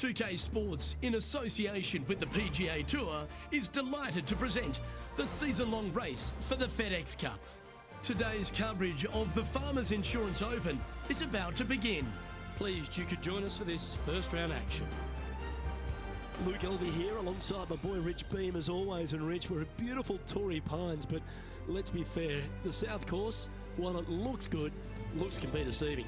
2K Sports, in association with the PGA Tour, is delighted to present the season-long race for the FedEx Cup. Today's coverage of the Farmers Insurance Open is about to begin. Pleased you could join us for this first round action. Luke Elby here alongside my boy Rich Beam as always. And Rich, we're at beautiful Torrey Pines, but let's be fair, the South Course, while it looks good, looks can be deceiving.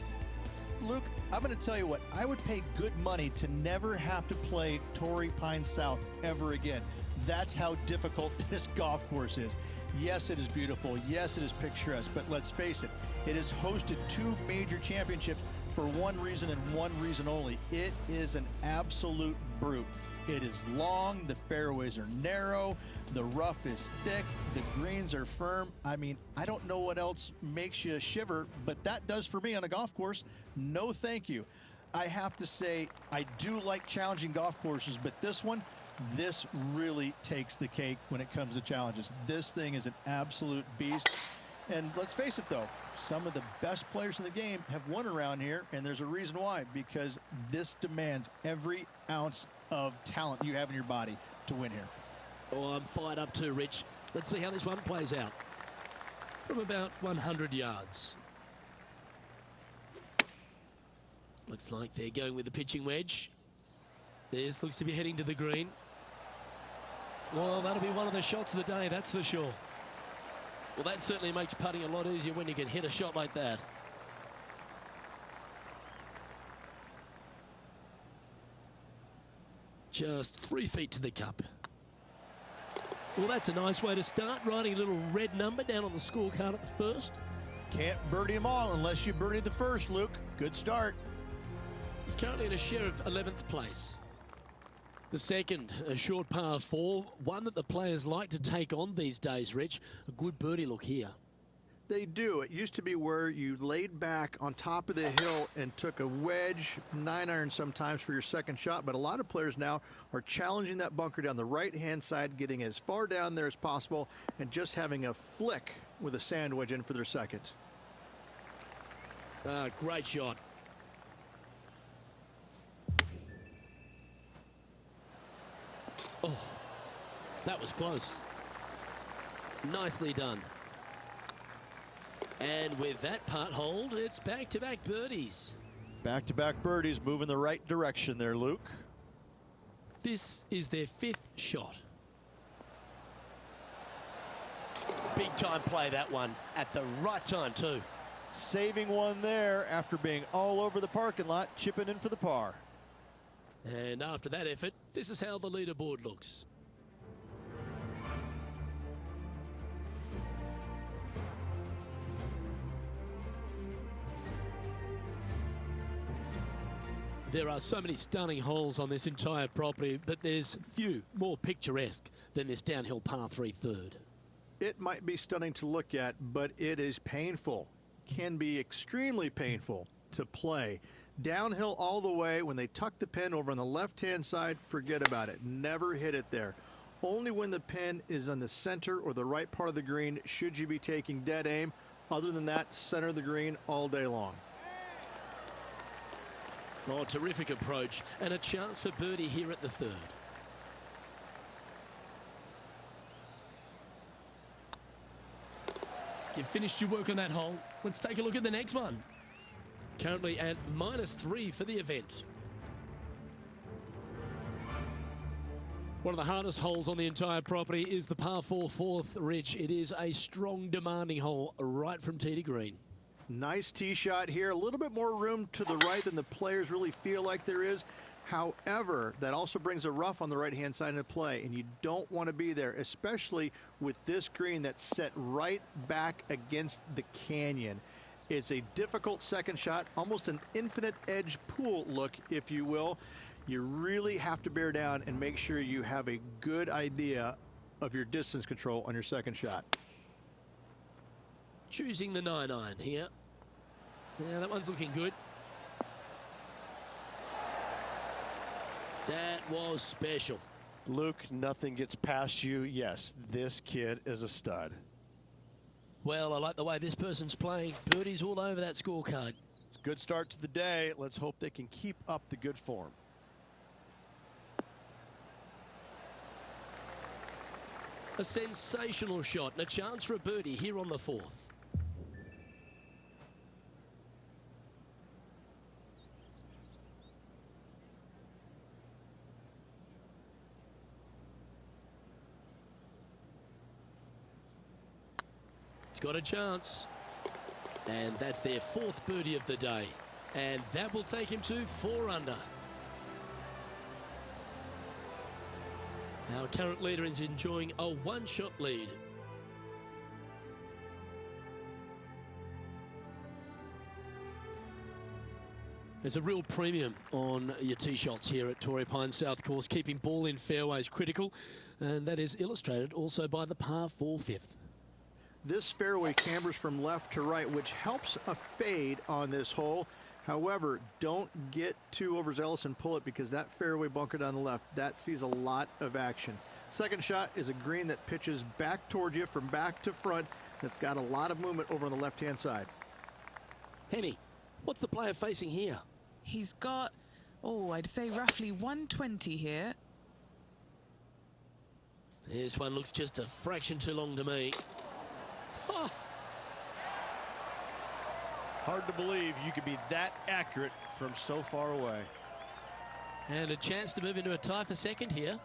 Luke, I'm going to tell you what, I would pay good money to never have to play Torrey Pines South ever again. That's how difficult this golf course is. Yes, it is beautiful. Yes, it is picturesque, but let's face it, it has hosted two major championships for one reason and one reason only. It is an absolute brute. It is long, the fairways are narrow, the rough is thick, the greens are firm. I mean, I don't know what else makes you shiver, but that does for me on a golf course. No thank you. I have to say, I do like challenging golf courses, but this really takes the cake when it comes to challenges. This thing is an absolute beast. And let's face it though, some of the best players in the game have won around here, and there's a reason why, because this demands every ounce of talent you have in your body to win here. Oh, I'm fired up too, Rich. Let's see how this one plays out. From about 100 yards. Looks like they're going with the pitching wedge. This looks to be heading to the green. Well, that'll be one of the shots of the day, that's for sure. Well, that certainly makes putting a lot easier when you can hit a shot like that. Just 3 feet to the cup. Well, that's a nice way to start, writing a little red number down on the scorecard at the first. Can't birdie them all unless you birdie the first, Luke. Good start. He's currently in a share of 11th place. The second, a short par 4, one that the players like to take on these days, Rich. A good birdie look here. They do. It used to be where you laid back on top of the hill and took a wedge, 9-iron sometimes for your second shot, but a lot of players now are challenging that bunker down the right-hand side, getting as far down there as possible, and just having a flick with a sand wedge in for their second. Great shot. Oh, that was close. Nicely done. And with that putt hold, it's back-to-back birdies. Back-to-back birdies, moving the right direction there, Luke. This is their 5th shot. Big time play, that one, at the right time too. Saving one there after being all over the parking lot, chipping in for the par. And after that effort, this is how the leaderboard looks. There are so many stunning holes on this entire property, but there's few more picturesque than this downhill par 3 third. It might be stunning to look at, but it is painful. Can be extremely painful to play. Downhill all the way. When they tuck the pin over on the left-hand side, forget about it. Never hit it there. Only when the pin is on the center or the right part of the green should you be taking dead aim. Other than that, center of the green all day long. Oh, terrific approach, and a chance for birdie here at the third. You've finished your work on that hole. Let's take a look at the next one. Currently at -3 for the event. One of the hardest holes on the entire property is the par 4 fourth, Rich. It is a strong, demanding hole right from tee to green. Nice tee shot here. A little bit more room to the right than the players really feel like there is. However, that also brings a rough on the right-hand side into play, and you don't want to be there, especially with this green that's set right back against the canyon. It's a difficult second shot, almost an infinite edge pool look, if you will. You really have to bear down and make sure you have a good idea of your distance control on your second shot. Choosing the 9-iron here. Yeah, that one's looking good. That was special. Luke, nothing gets past you. Yes, this kid is a stud. Well, I like the way this person's playing. Birdies all over that scorecard. It's a good start to the day. Let's hope they can keep up the good form. A sensational shot and a chance for a birdie here on the 4th. He's got a chance. And that's their 4th birdie of the day. And that will take him to 4 under. Our current leader is enjoying a 1-shot lead. There's a real premium on your tee shots here at Torrey Pines South Course. Keeping ball in fairways critical, and that is illustrated also by the par 4 5th. This fairway cambers from left to right, which helps a fade on this hole. However, don't get too overzealous and pull it, because that fairway bunker down the left, that sees a lot of action. Second shot is a green that pitches back towards you from back to front. That's got a lot of movement over on the left-hand side. Henny, what's the player facing here? He's got, I'd say roughly 120 here. This one looks just a fraction too long to me. Oh. Hard to believe you could be that accurate from so far away. And a chance to move into a tie for second here.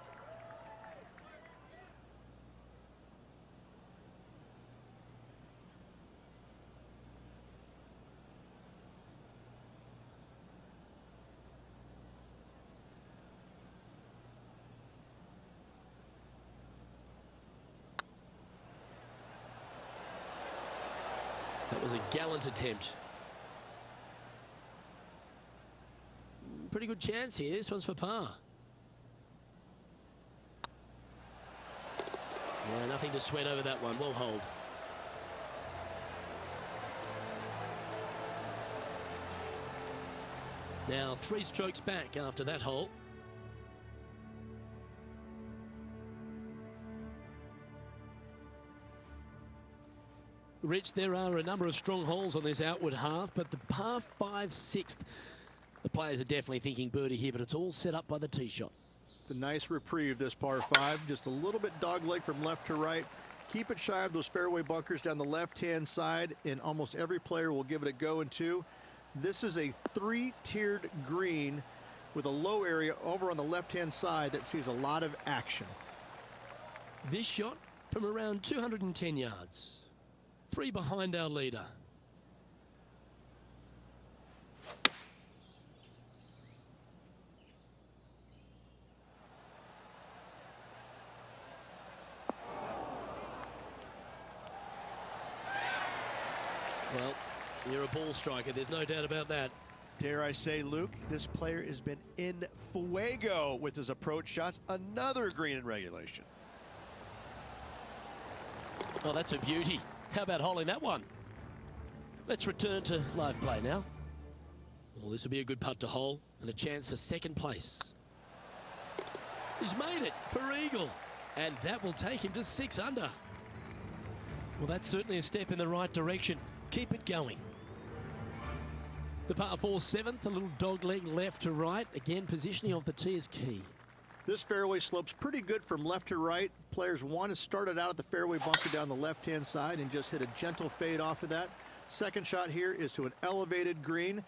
That was a gallant attempt. Pretty good chance here. This one's for par. Yeah, nothing to sweat over that one. Well hold. Now 3 strokes back after that hole. Rich, there are a number of strong holes on this outward half, but the par 5 6th, the players are definitely thinking birdie here, but it's all set up by the tee shot. It's a nice reprieve, this par 5. Just a little bit dogleg from left to right. Keep it shy of those fairway bunkers down the left-hand side, and almost every player will give it a go in 2. This is a 3-tiered green with a low area over on the left-hand side that sees a lot of action. This shot from around 210 yards. 3 behind our leader. Well, you're a ball striker, there's no doubt about that. Dare I say, Luke, this player has been in fuego with his approach shots. Another green in regulation. Oh, that's a beauty. How about holding that one? Let's return to live play now. Well, this will be a good putt to hole and a chance for second place. He's made it for eagle, and that will take him to 6 under. Well, that's certainly a step in the right direction. Keep it going. The par 4 7th, a little dog leg left to right. Again, positioning of the tee is key. This fairway slopes pretty good from left to right. Players want to start it out at the fairway bunker down the left-hand side and just hit a gentle fade off of that. Second shot here is to an elevated green.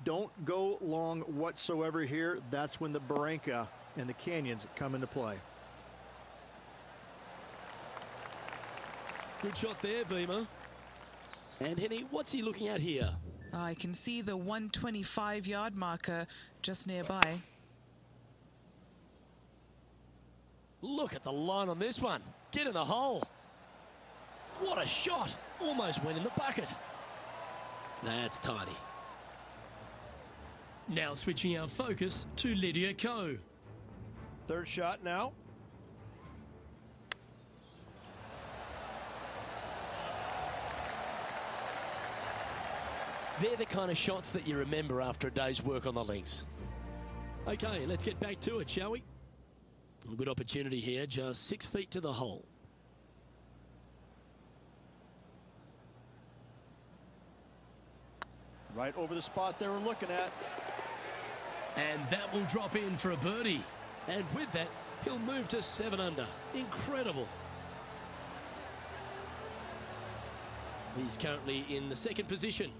Don't go long whatsoever here. That's when the barranca and the canyons come into play. Good shot there, Beamer. And Henny, what's he looking at here? I can see the 125-yard marker just nearby. Look at the line on this one. Get in the hole. What a shot. Almost went in the bucket. That's tiny. Now switching our focus to Lydia Ko. Third shot now. They're the kind of shots that you remember after a day's work on the links. Okay, let's get back to it, shall we? A good opportunity here, just 6 feet to the hole. Right over the spot they were looking at. And that will drop in for a birdie. And with that, he'll move to 7 under. Incredible. He's currently in the second position.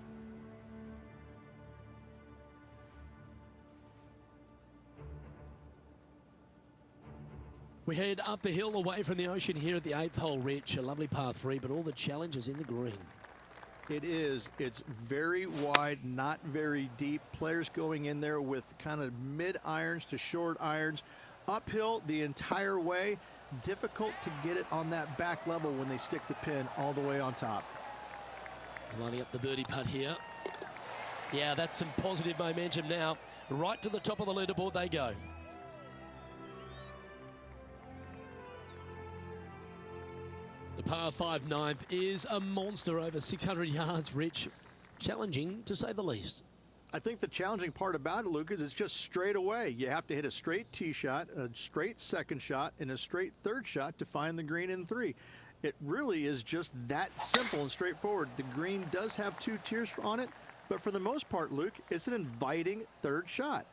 We head up the hill away from the ocean here at the 8th hole, Rich. A lovely par 3, but all the challenges in the green. It is. It's very wide, not very deep. Players going in there with kind of mid irons to short irons. Uphill the entire way. Difficult to get it on that back level when they stick the pin all the way on top. Lining up the birdie putt here. Yeah, that's some positive momentum now. Right to the top of the leaderboard they go. The par 5 ninth is a monster, over 600 yards, Rich. Challenging, to say the least. I think the challenging part about it, Luke, is it's just straight away. You have to hit a straight tee shot, a straight second shot, and a straight third shot to find the green in 3. It really is just that simple and straightforward. The green does have 2 tiers on it, but for the most part, Luke, it's an inviting third shot.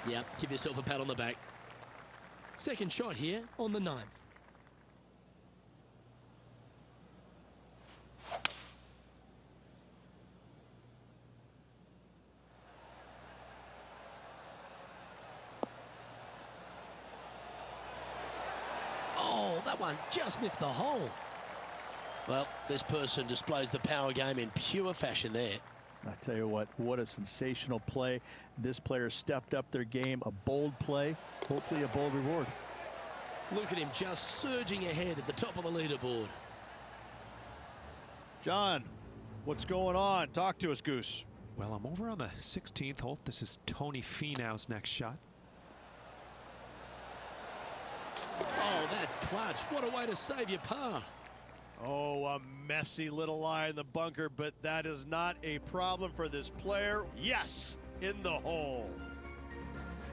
Yeah, give yourself a pat on the back. Second shot here on the 9th. Oh, that one just missed the hole. Well, this person displays the power game in pure fashion there. I tell you what a sensational play. This player stepped up their game, a bold play, hopefully a bold reward. Look at him just surging ahead at the top of the leaderboard. John, what's going on? Talk to us, Goose. Well, I'm over on the 16th hole. This is Tony Finau's next shot. Oh, that's clutch. What a way to save your par. Oh, a messy little lie in the bunker, but that is not a problem for this player. Yes, in the hole.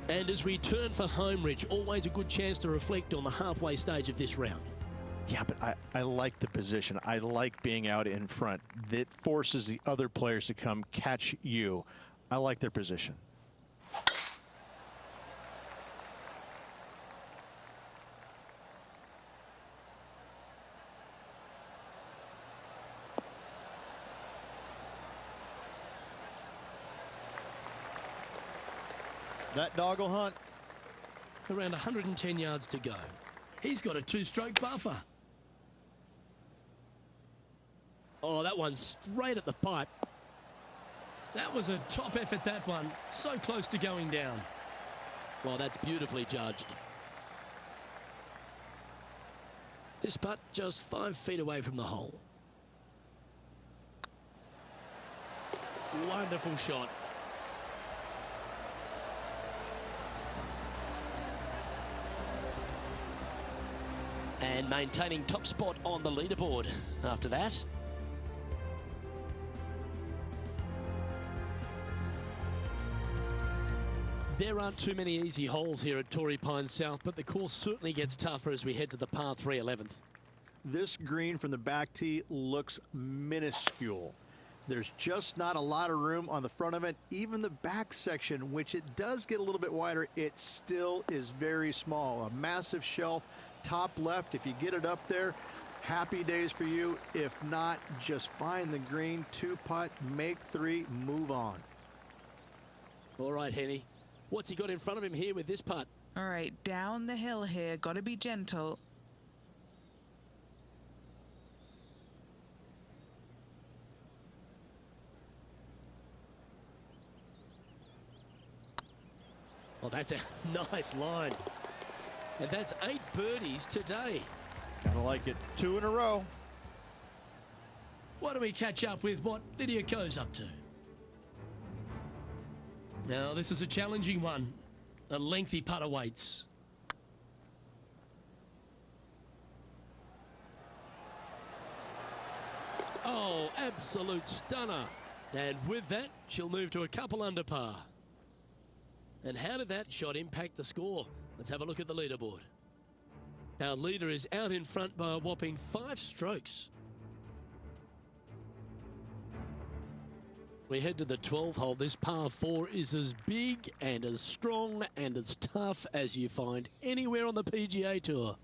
And as we turn for home, Rich, always a good chance to reflect on the halfway stage of this round. Yeah, but I like the position. I like being out in front. That forces the other players to come catch you. I like their position. That dog will hunt. Around 110 yards to go. He's got a 2-stroke buffer. Oh, that one's straight at the pipe. That was a top effort, that one. So close to going down. Well, that's beautifully judged. This putt just 5 feet away from the hole. Wonderful shot. And maintaining top spot on the leaderboard after that. There aren't too many easy holes here at Torrey Pines South, but the course certainly gets tougher as we head to the par 3 11th. This green from the back tee looks minuscule. There's just not a lot of room on the front of it. Even the back section, which it does get a little bit wider, it still is very small. A massive shelf, top left. If you get it up there, happy days for you. If not, just find the green, 2-putt, make 3, move on. All right, Henny. What's he got in front of him here with this putt? All right, down the hill here. Got to be gentle. Well, that's a nice line. And that's 8 birdies today. Gotta like it. 2 in a row. Why don't we catch up with what Lydia Ko's up to? Now, this is a challenging one. A lengthy putt awaits. Oh, absolute stunner. And with that, she'll move to a couple under par. And how did that shot impact the score? Let's have a look at the leaderboard. Our leader is out in front by a whopping 5 strokes. We head to the 12th hole. This par 4 is as big and as strong and as tough as you find anywhere on the PGA Tour.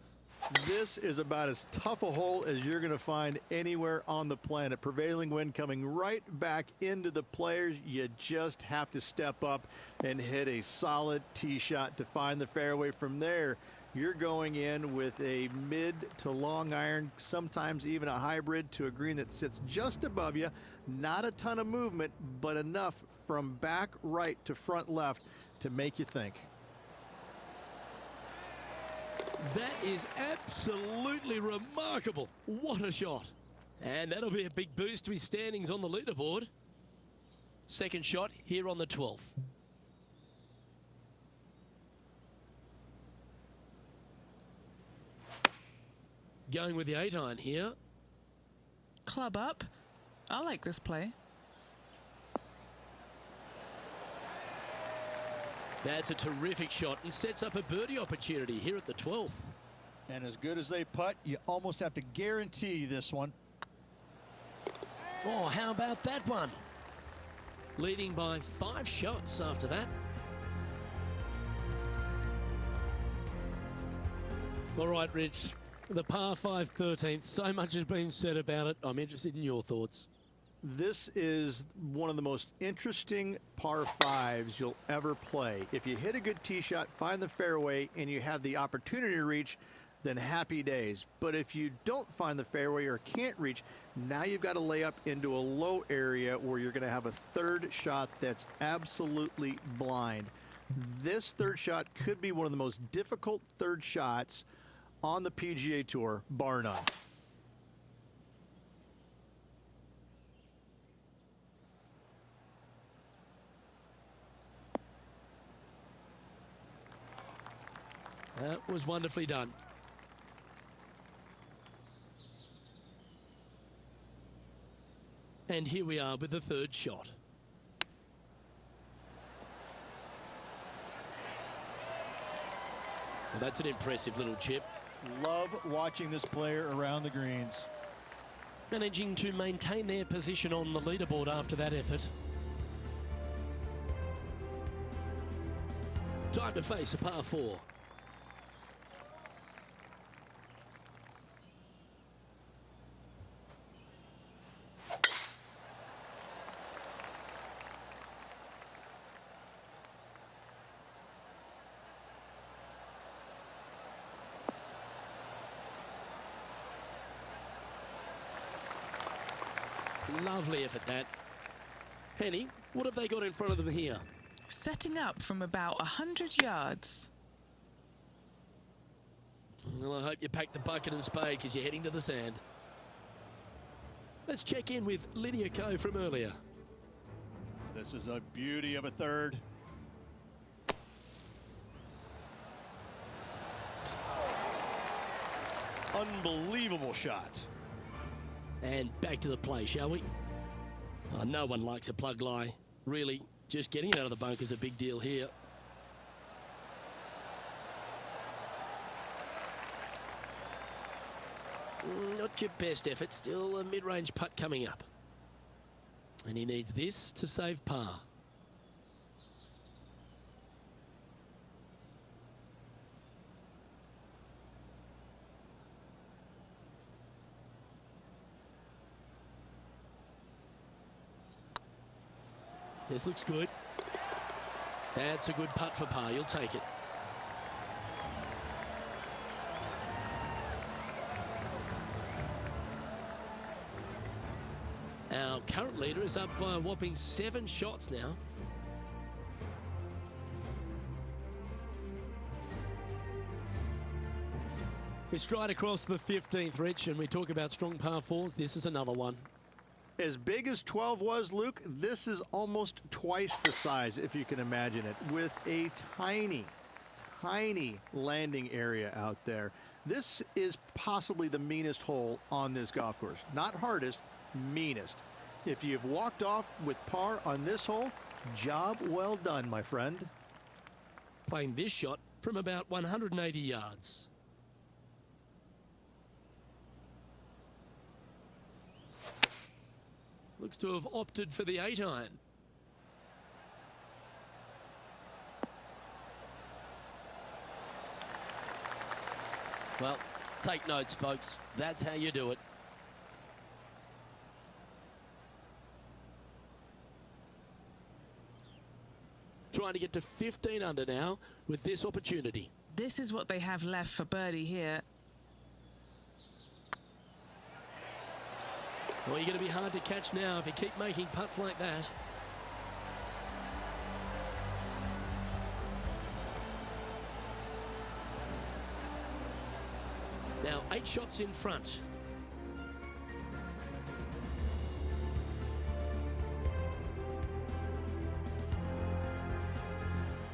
This is about as tough a hole as you're going to find anywhere on the planet. Prevailing wind coming right back into the players. You just have to step up and hit a solid tee shot to find the fairway. From there, you're going in with a mid to long iron, sometimes even a hybrid, to a green that sits just above you. Not a ton of movement, but enough from back right to front left to make you think. That is absolutely remarkable. What a shot. And that'll be a big boost to his standings on the leaderboard. Second shot here on the 12th. Going with the 8-iron here. Club up. I like this play. That's a terrific shot and sets up a birdie opportunity here at the 12th. And as good as they putt, you almost have to guarantee this one. Oh, how about that one? Leading by 5 shots after that. All right, Rich. The par 5 13th. So much has been said about it. I'm interested in your thoughts. This is one of the most interesting par 5s you'll ever play. If you hit a good tee shot, find the fairway, and you have the opportunity to reach, then happy days. But if you don't find the fairway or can't reach, now you've got to lay up into a low area where you're going to have a third shot that's absolutely blind. This third shot could be one of the most difficult third shots on the PGA Tour, bar none. That was wonderfully done. And here we are with the third shot. Well, that's an impressive little chip. Love watching this player around the greens. Managing to maintain their position on the leaderboard after that effort. Time to face a par 4. Lovely effort, that. Henny, what have they got in front of them here? Setting up from about 100 yards. Well, I hope you pack the bucket and spade because you're heading to the sand. Let's check in with Lydia Ko from earlier. This is a beauty of a third. Unbelievable shot. And back to the play, shall we? Oh, no one likes a plug lie. Really, just getting it out of the bunker is a big deal here. Not your best effort, still a mid-range putt coming up. And he needs this to save par. This looks good. That's a good putt for par. You'll take it. Our current leader is up by a whopping 7 shots now. We stride across the 15th, Rich, and we talk about strong par 4s. This is another one. As big as 12 was, Luke, this is almost twice the size, if you can imagine it, with a tiny, tiny landing area out there. This is possibly the meanest hole on this golf course. Not hardest, meanest. If you've walked off with par on this hole, job well done, my friend. Playing this shot from about 180 yards. Looks to have opted for the 8-iron. Well, take notes, folks. That's how you do it. Trying to get to 15 under now with this opportunity. This is what they have left for birdie here. Well, you're going to be hard to catch now if you keep making putts like that. Now 8 shots in front.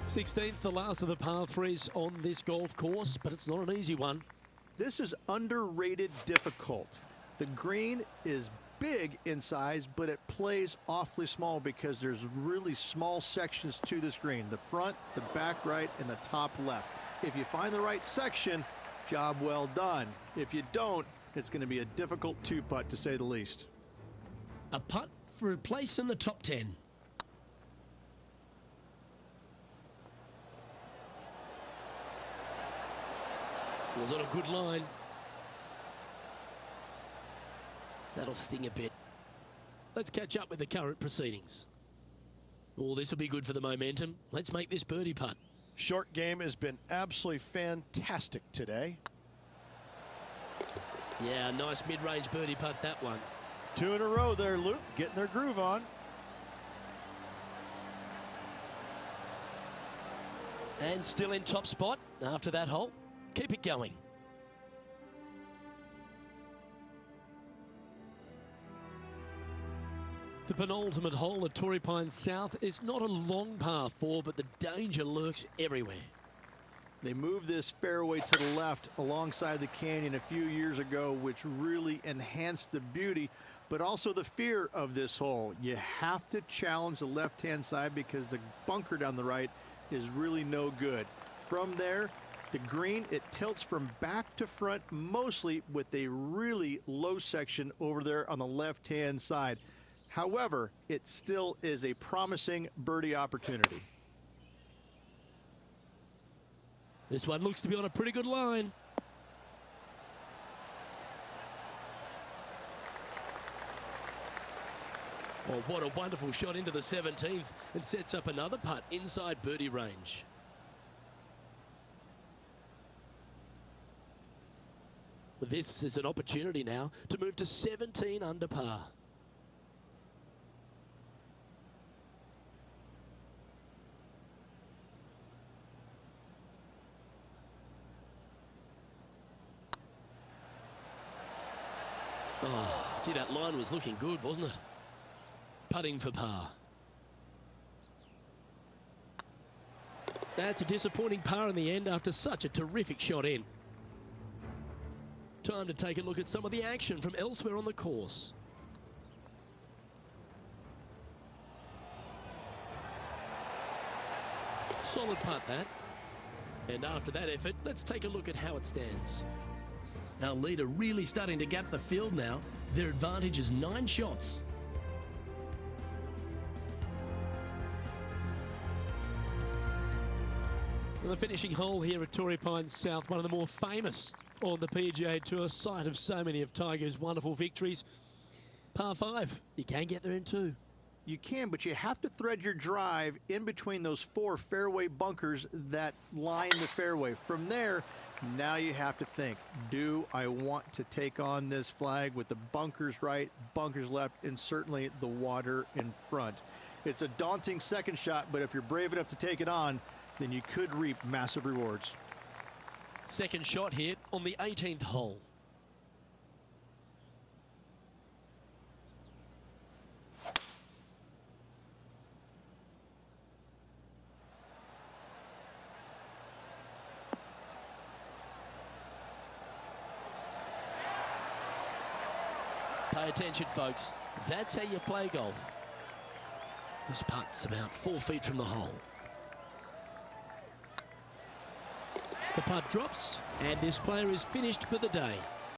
Sixteenth, the last of the par threes on this golf course, but it's not an easy one. This is underrated difficult. The green is big in size, but it plays awfully small because there's really small sections to this green. The front, the back right, and the top left. If you find the right section, job well done. If you don't, it's going to be a difficult 2-putt to say the least. A putt for a place in the top 10. Was on a good line. That'll sting a bit. Let's catch up with the current proceedings. Oh, this will be good for the momentum. Let's make this birdie putt. Short game has been absolutely fantastic today. Yeah, nice mid-range birdie putt, that one. 2 in a row there, Luke, getting their groove on. And still in top spot after that hole. Keep it going. The penultimate hole at Torrey Pines South is not a long par 4, but the danger lurks everywhere. They moved this fairway to the left alongside the canyon a few years ago, which really enhanced the beauty, but also the fear of this hole. You have to challenge the left-hand side because the bunker down the right is really no good. From there, the green, it tilts from back to front mostly with a really low section over there on the left-hand side. However, it still is a promising birdie opportunity. This one looks to be on a pretty good line. Oh, what a wonderful shot into the 17th and sets up another putt inside birdie range. This is an opportunity now to move to 17 under par. Oh, gee, that line was looking good, wasn't it? Putting for par. That's a disappointing par in the end after such a terrific shot in. Time to take a look at some of the action from elsewhere on the course. Solid putt, that. And after that effort, let's take a look at how it stands. Our leader really starting to gap the field now. Their advantage is 9 shots. And the finishing hole here at Torrey Pines South, one of the more famous on the PGA Tour, site of so many of Tiger's wonderful victories. Par 5, you can get there in 2. You can, but you have to thread your drive in between those 4 fairway bunkers that line the fairway. From there, now you have to think, do I want to take on this flag with the bunkers right, bunkers left, and certainly the water in front? It's a daunting second shot, but if you're brave enough to take it on, then you could reap massive rewards. Second shot here on the 18th hole. Pay attention, folks. That's how you play golf. This putt's about 4 feet from the hole. The putt drops, and this player is finished for the day.